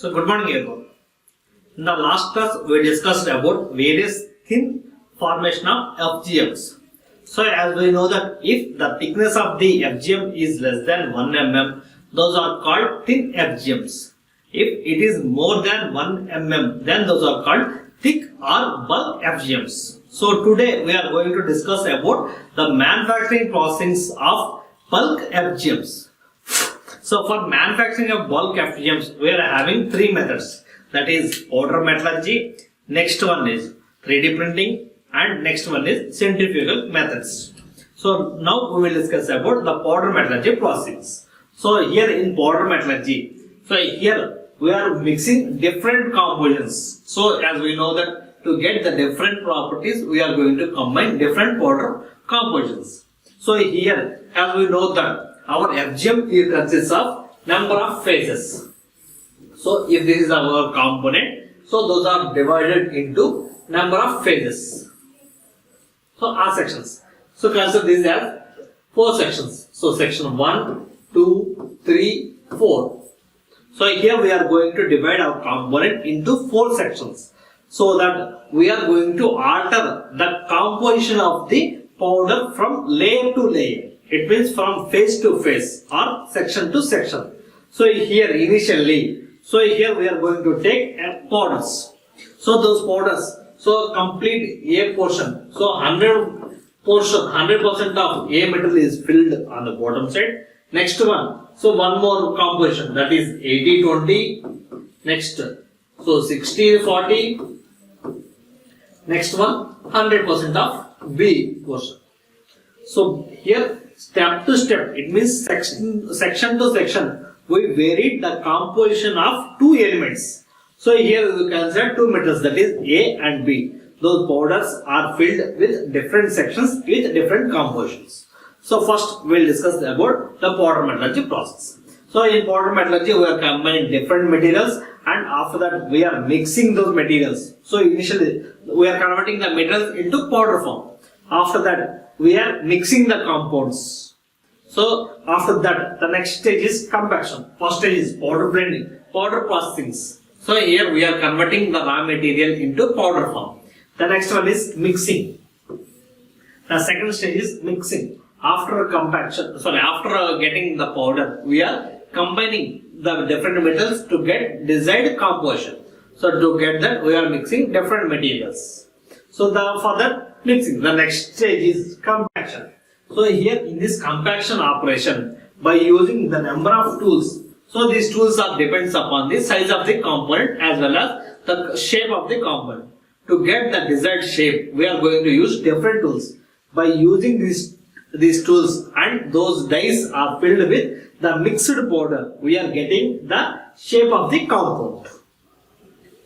So good morning everyone. In the last class we discussed about various thin formation of FGMs. So as we know that if the thickness of the FGM is less than 1 mm, those are called thin FGMs. If it is more than 1 mm, then those are called thick or bulk FGMs. So today we are going to discuss about the manufacturing process of bulk FGMs. So for manufacturing of bulk FGMs, we are having three methods. That is powder metallurgy, next one is 3D printing, and next one is centrifugal methods. So now we will discuss about the powder metallurgy process. So here in powder metallurgy, so here we are mixing different compositions. So as we know that to get the different properties, we are going to combine different powder compositions. So here, as we know that our FGM consists of number of phases. So if this is our component, so those are divided into number of phases. So R sections. So consider this as 4 sections. So section 1, 2, 3, 4. So here we are going to divide our component into 4 sections, so that we are going to alter the composition of the powder from layer to layer. It means from phase to phase or section to section. So here initially, so here we are going to take powders. So those powders, so complete A portion. So 100% of A metal is filled on the bottom side. Next one, so one more composition, that is 80-20. Next, so 60-40. Next one, 100% of B portion. So here, step to step, it means section to section, we varied the composition of two elements. So here we consider two metals, that is A and B. Those powders are filled with different sections with different compositions. So first we will discuss about the powder metallurgy process. So in powder metallurgy we are combining different materials, and after that we are mixing those materials. So initially we are converting the materials into powder form. After that we are mixing the compounds. So after that the next stage is compaction. First stage is powder blending, powder processing. So here we are converting the raw material into powder form. The next one is mixing. The second stage is mixing. After compaction, after getting the powder, we are combining the different metals to get desired composition. So to get that, we are mixing different materials. So for that mixing, the next stage is compaction. So here in this compaction operation, by using the number of tools, so these tools depends upon the size of the component as well as the shape of the component. To get the desired shape, we are going to use different tools. By using these tools, and those dies are filled with the mixed powder, we are getting the shape of the compound.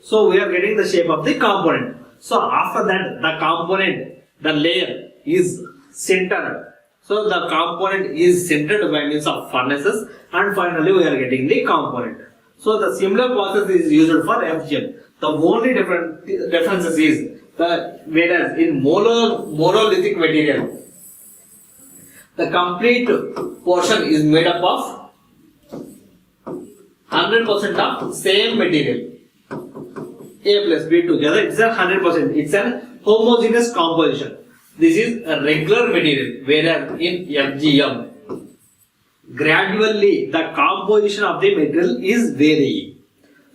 So we are getting the shape of the component. So after that, the component, the layer is centered. So the component is centered by means of furnaces, and finally we are getting the component. So the similar process is used for FGM. The only difference is that whereas in monolithic material, the complete portion is made up of 100% of same material. A plus B together, it's a 100%. It's a homogeneous composition. This is a regular material, whereas in FGM, gradually the composition of the material is varying.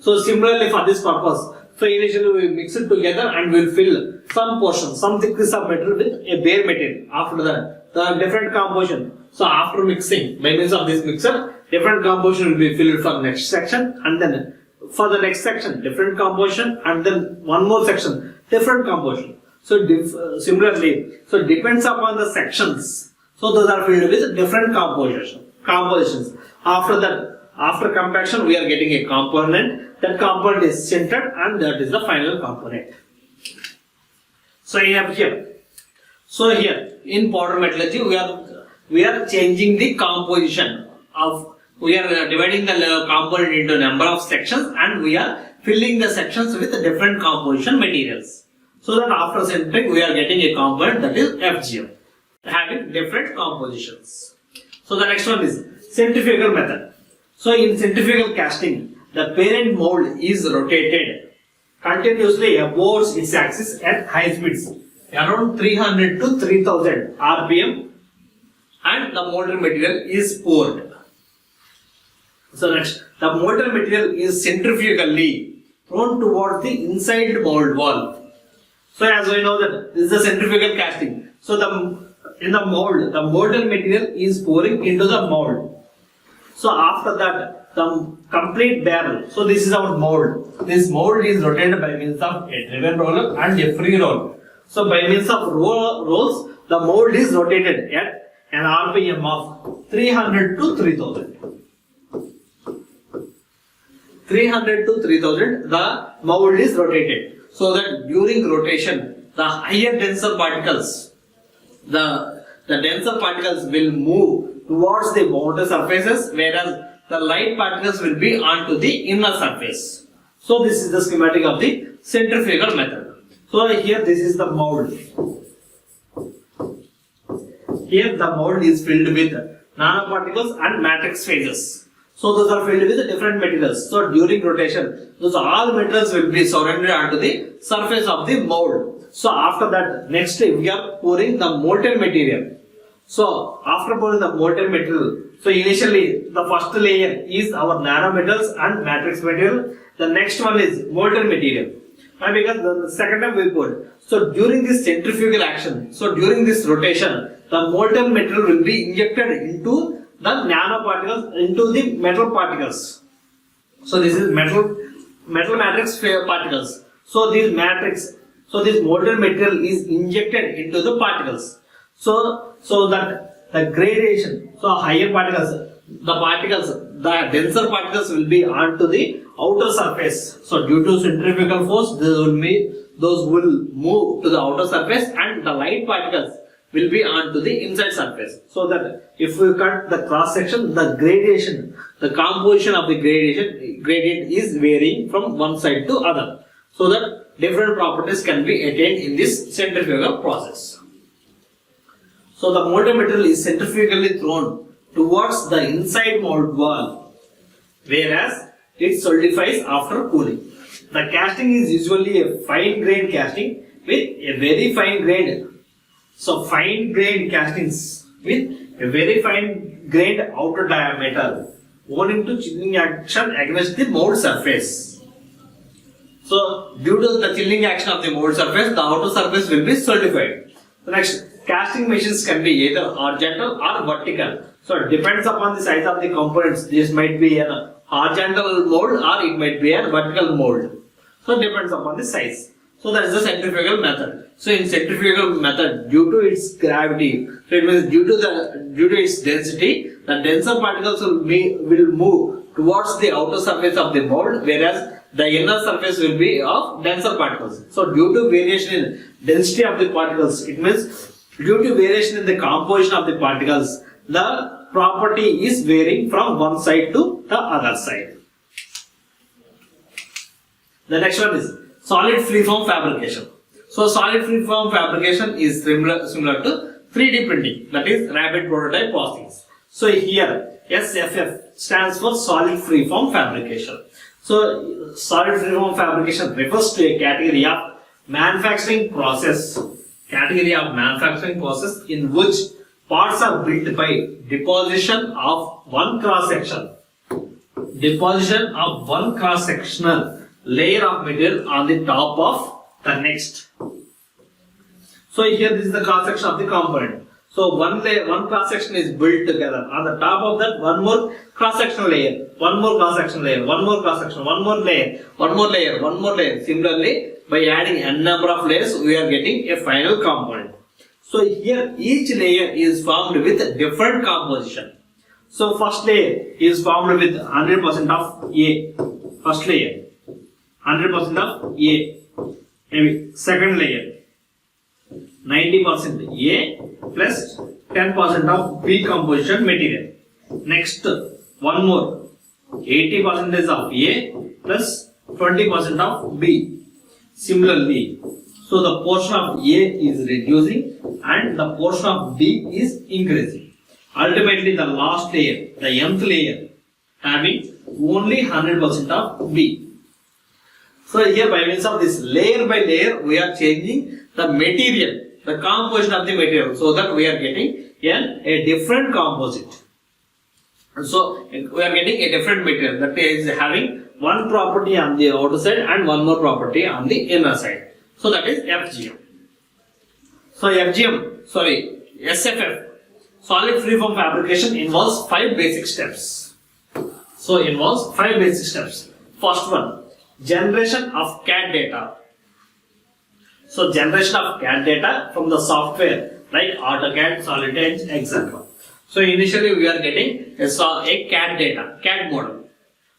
So similarly for this purpose, so initially we mix it together and we will fill some portion, some thickness of metal with a bare material. After that, the different composition. So after mixing, by means of this mixer, different composition will be filled for next section, and then for the next section, different composition, and then one more section, different composition. So similarly, so depends upon the sections. So those are filled with different compositions. After that, after compaction, we are getting a component. That component is centered, and that is the final component. So here in powder metallurgy, we are changing the composition of. We are dividing the component into number of sections, and we are filling the sections with different composition materials. So that after centering, we are getting a component, that is FGM, having different compositions. So the next one is centrifugal method. So in centrifugal casting, the parent mold is rotated continuously above its axis at high speeds around 300 to 3000 rpm, and the molten material is poured. So next, the molten material is centrifugally thrown towards the inside mold wall. So as we know that this is the centrifugal casting. So in the mold, the molten material is pouring into the mold. So after that, the complete barrel. So this is our mold. This mold is rotated by means of a driven roller and a free roll. So by means of rolls, the mold is rotated at an RPM of 300 to 3000. 300 to 3000, the mold is rotated. So that during rotation, the higher denser particles, the denser particles will move towards the outer surfaces, whereas the light particles will be onto the inner surface. So this is the schematic of the centrifugal method. So here this is the mold. Here the mold is filled with nanoparticles and matrix phases. So those are filled with different materials. So during rotation, those all materials will be surrounded onto the surface of the mold. So after that, next we are pouring the molten material. So after pouring the molten material, so initially the first layer is our nanometals and matrix material. The next one is molten material. And because the second time we poured. So during this centrifugal action, so during this rotation, the molten material will be injected into the nanoparticles, into the metal particles. So this is metal matrix particles. So this molten material is injected into the particles. So that the gradation, so higher particles, the denser particles will be onto the outer surface. So due to centrifugal force, those will move to the outer surface, and the light particles will be onto the inside surface. So that if we cut the cross section, the gradation, the composition of the gradient is varying from one side to other. So that different properties can be attained in this centrifugal process. So the molten material is centrifugally thrown towards the inside mold wall, whereas it solidifies after cooling. The casting is usually a fine grained casting with a very fine grained. So fine grained castings with a very fine grained outer diameter owing to chilling action against the mold surface. So due to the chilling action of the mold surface, the outer surface will be solidified. The next, casting machines can be either horizontal or vertical. So it depends upon the size of the components. This might be a horizontal mold or it might be a vertical mold. So it depends upon the size. So that is the centrifugal method. So in centrifugal method, due to its gravity, so it means due to its density, the denser particles will move towards the outer surface of the mold, whereas the inner surface will be of denser particles. So due to variation in density of the particles, it means due to variation in the composition of the particles, the property is varying from one side to the other side. The next one is solid freeform fabrication. So solid freeform fabrication is similar to 3D printing, that is rapid prototype process. So here SFF stands for solid freeform fabrication. So solid freeform fabrication refers to a category of manufacturing process in which parts are built by deposition of one cross-sectional layer of material on the top of the next. So here this is the cross section of the component. So one cross section is built together. On the top of that, one more cross sectional layer, one more cross sectional layer, one more cross section, one more layer, one more layer, one more layer. Similarly, by adding n number of layers, we are getting a final component. So here each layer is formed with different composition. So first layer is formed with 100% of A. First layer, 100% of A. Maybe second layer, 90% A plus 10% of B composition material. Next, one more, 80% of A plus 20% of B. Similarly, so the portion of A is reducing and the portion of B is increasing. Ultimately, the last layer, the nth layer, having only 100% of B. So here by means of this layer by layer we are changing the material, the composition of the material, so that we are getting a different composite. So we are getting a different material that is having one property on the outer side and one more property on the inner side. So that is FGM. So SFF, solid freeform fabrication, involves 5 basic steps. So involves 5 basic steps. First one, generation of CAD data. So generation of CAD data from the software like AutoCAD, SolidEdge, etc. So initially we are getting a CAD data, CAD model.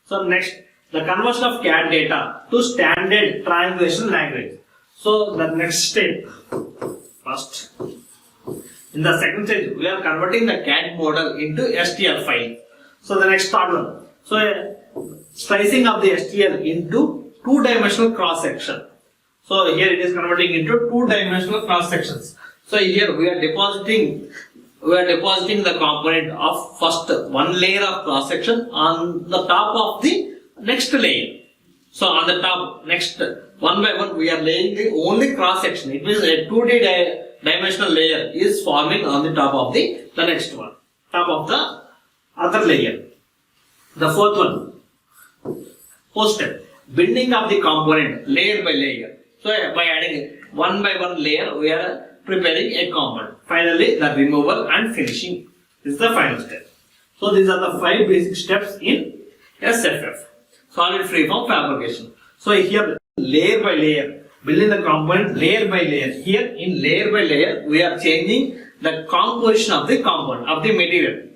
So next, the conversion of CAD data to standard triangulation language. So the next step, first, in the second stage, we are converting the CAD model into STL file. So the next third one, so slicing of the STL into 2-dimensional cross section. So here it is converting into 2-dimensional cross sections. So here we are depositing the component of first one layer of cross section on the top of the next layer. So on the top, next one by one we are laying the only cross section. It means a 2D dimensional layer is forming on the top of the next one, top of the other layer. The fourth step, bending of the component layer by layer. So by adding one by one layer, we are preparing a component. Finally, the removal and finishing is the final step. So these are the 5 basic steps in SFF, solid freeform fabrication. So here, layer by layer, building the component layer by layer. Here in layer by layer, we are changing the composition of the component, of the material.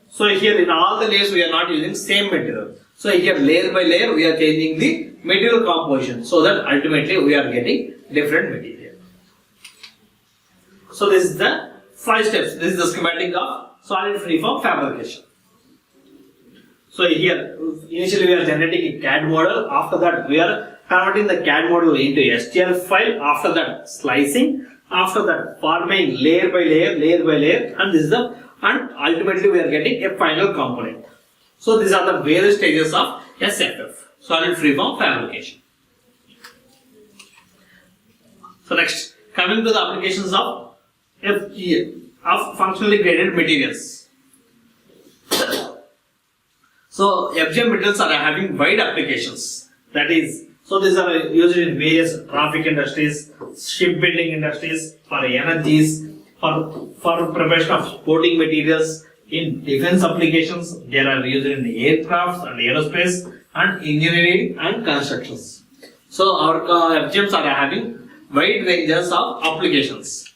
So here in all the layers, we are not using same material. So here layer by layer, we are changing the material composition, so that ultimately we are getting different material. So this is the 5 steps. This is the schematic of solid freeform fabrication. So here, initially we are generating a CAD model. After that, we are converting the CAD model into STL file. After that, slicing. After that, forming layer by layer, and ultimately we are getting a final component. So these are the various stages of SFF, solid freeform fabrication. So next, coming to the applications of FGM, of functionally graded materials. So FGM materials are having wide applications. That is, so these are used in various traffic industries, shipbuilding industries, for energies, for preparation of sporting materials. In defense applications, they are used in aircrafts and aerospace and engineering and constructions. So our FGMs are having wide ranges of applications.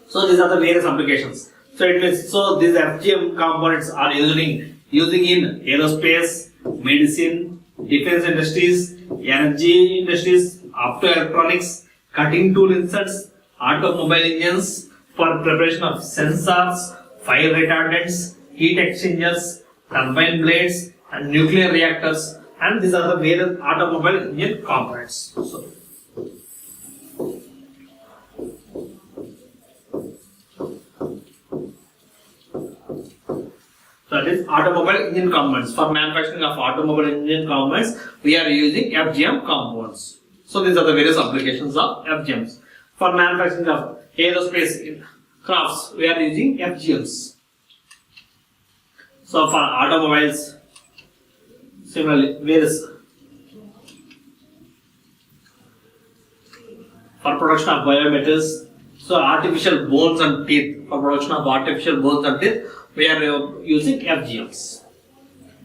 So these are the various applications. So it means, so these FGM components are using in aerospace, medicine, defense industries, energy industries, optoelectronics, cutting tool inserts, automobile engines, for preparation of sensors, fire retardants, heat exchangers, turbine blades, and nuclear reactors, and these are the various automobile engine components. So that is automobile engine components. For manufacturing of automobile engine components, we are using FGM components. So these are the various applications of FGMs. For manufacturing of aerospace crafts, we are using FGMs. So for automobiles, similarly, various for production of biometals, so artificial bones and teeth, for production of artificial bones and teeth, we are using FGMs.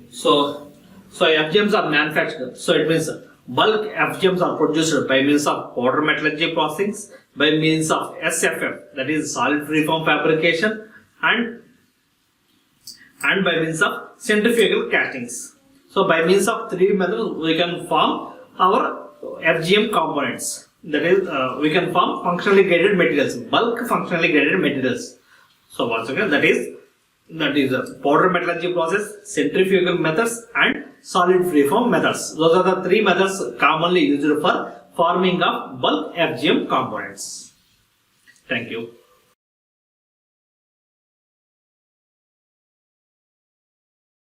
So FGMs are manufactured. So it means bulk FGMs are produced by means of powder metallurgy processing, by means of SFF, that is solid freeform fabrication, and by means of centrifugal castings. So by means of 3 methods, we can form our FGM components. That is, we can form functionally graded materials, bulk functionally graded materials. So once again, that is a powder metallurgy process, centrifugal methods, and solid freeform methods. Those are the 3 methods commonly used for forming of bulk FGM components. Thank you.